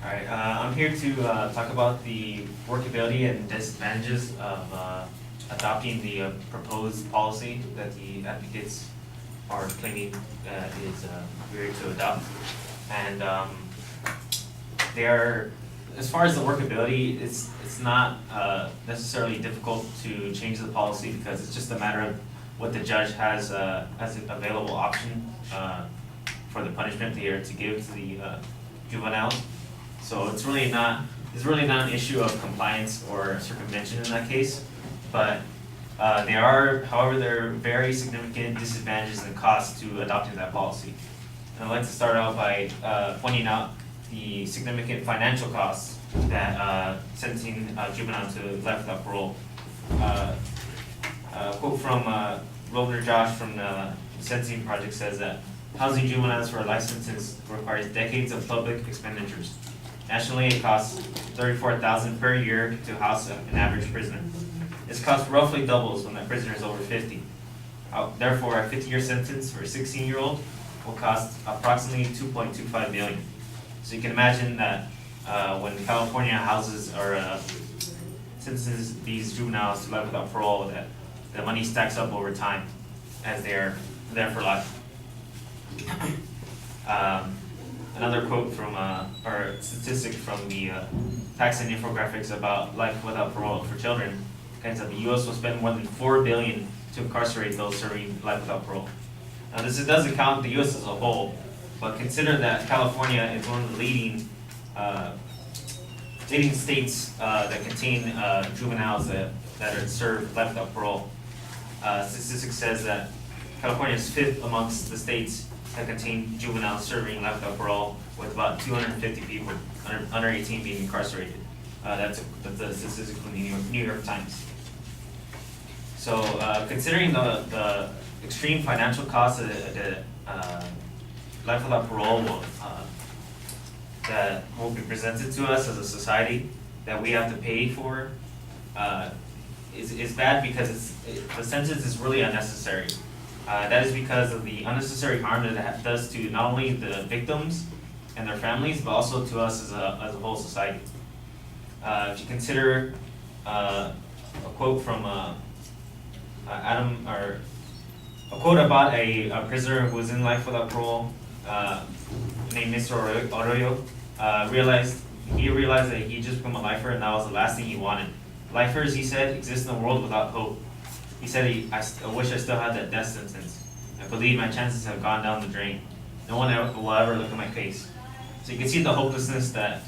Alright, I'm here to talk about the workability and disadvantages of adopting the proposed policy that the advocates are claiming is we're to adopt. And they are, as far as the workability, it's not necessarily difficult to change the policy because it's just a matter of what the judge has as an available option for the punishment they are to give to the juveniles. So it's really not an issue of compliance or circumvention in that case, but there are very significant disadvantages and costs to adopting that policy. And I'd like to start out by pointing out the significant financial costs that sentencing a juvenile to life without parole. A quote from Rovner Josh from the Sentencing Project says that housing juveniles for a life sentence requires decades of public expenditures. Nationally, it costs $34,000 per year to house an average prisoner. This cost roughly doubles when that prisoner is over 50. Therefore, a 50-year sentence for a 16-year-old will cost approximately $2.25 billion. So you can imagine that when California houses or sentences these juveniles to life without parole, that the money stacks up over time as they are there for life. Another quote from, or statistic from the facts and infographics about life without parole for children claims that the U.S. will spend more than $4 billion to incarcerate those serving life without parole. Now, this doesn't count the U.S. as a whole, but consider that California is one of the leading states that contain juveniles that are served life without parole. Statistics says that California is 5th amongst the states that contain juveniles serving life without parole, with about 250 people under 18 being incarcerated. That's a statistic from the New York Times. So considering the extreme financial costs of the life without parole that will be presented to us as a society that we have to pay for is bad because the sentence is really unnecessary. That is because of the unnecessary harm that it does to not only the victims and their families, but also to us as a whole society. If you consider a quote from a quote about a prisoner who was in life without parole, named Mr. Arroyo, realized that he just became a lifer and that was the last thing he wanted. Lifers, he said, exist in a world without hope. He said, I wish I still had that death sentence. I believe my chances have gone down the drain. No one will ever look at my case. So you can see the hopelessness that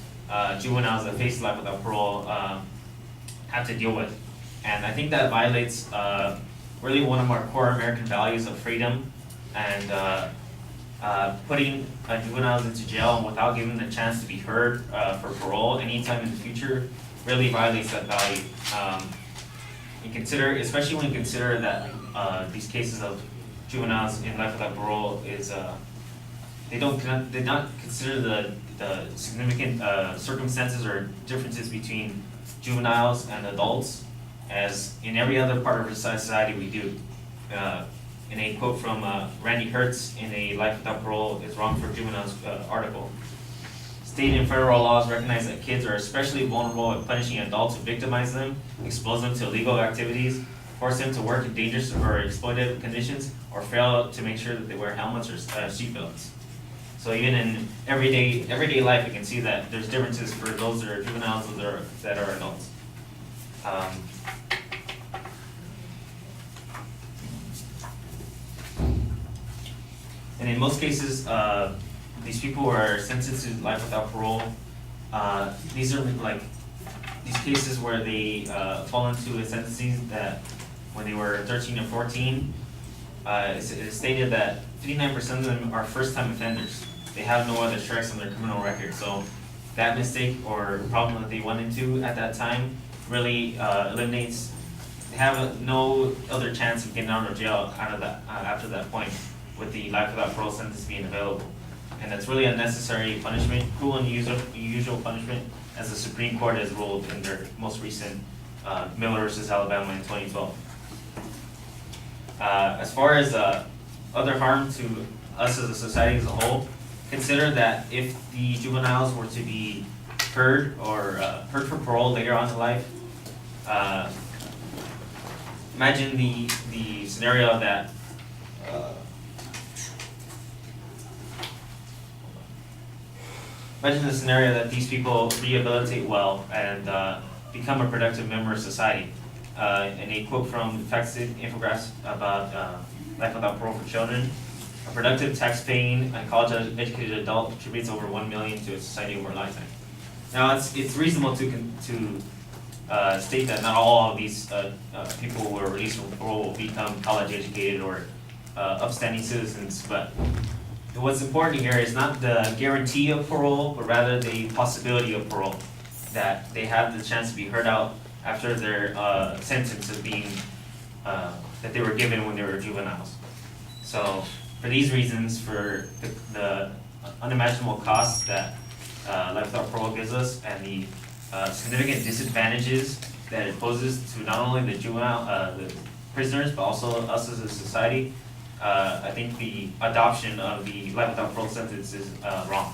juveniles that face life without parole have to deal with. And I think that violates really one of our core American values of freedom and putting juveniles into jail and without giving them the chance to be heard for parole anytime in the future really violates that value. You consider, especially when you consider that these cases of juveniles in life without parole is they not consider the significant circumstances or differences between juveniles and adults, as in every other part of our society we do. In a quote from Randy Hertz in a Life Without Parole is Wrong for Juveniles article. State and federal laws recognize that kids are especially vulnerable at punishing adults who victimize them, expose them to illegal activities, force them to work in dangerous or exploitative conditions, or fail to make sure that they wear helmets or seatbelts. So even in everyday life, we can see that there's differences for those that are juveniles and that are adults. And in most cases, these people who are sentenced to life without parole, these are like these cases where they fall into a sentencing that when they were 13 or 14, it's stated that 59% of them are first-time offenders. They have no other strikes on their criminal record. So that mistake or problem that they went into at that time really eliminates. They have no other chance of getting out of jail after that point, with the life without parole sentence being available. And that's really unnecessary punishment, cruel and unusual punishment, as the Supreme Court has ruled in their most recent Miller versus Alabama in 2012. As far as other harm to us as a society as a whole, consider that if the juveniles were to be heard or heard for parole later on in life, uh, imagine the scenario that imagine the scenario that these people rehabilitate well and become a productive member of society. And a quote from Facts Infographics about life without parole for children. A productive, tax-paying, and college-educated adult contributes over $1 million to a society over a lifetime. Now, it's reasonable to state that not all of these people who are released from parole will become college-educated or upstanding citizens, but what's important here is not the guarantee of parole, but rather the possibility of parole, that they have the chance to be heard out after their sentence of being that they were given when they were juveniles. So, for these reasons, for the unimaginable costs that life without parole gives us, and the significant disadvantages that it poses to not only the the prisoners, but also us as a society, I think the adoption of the life without parole sentence is wrong.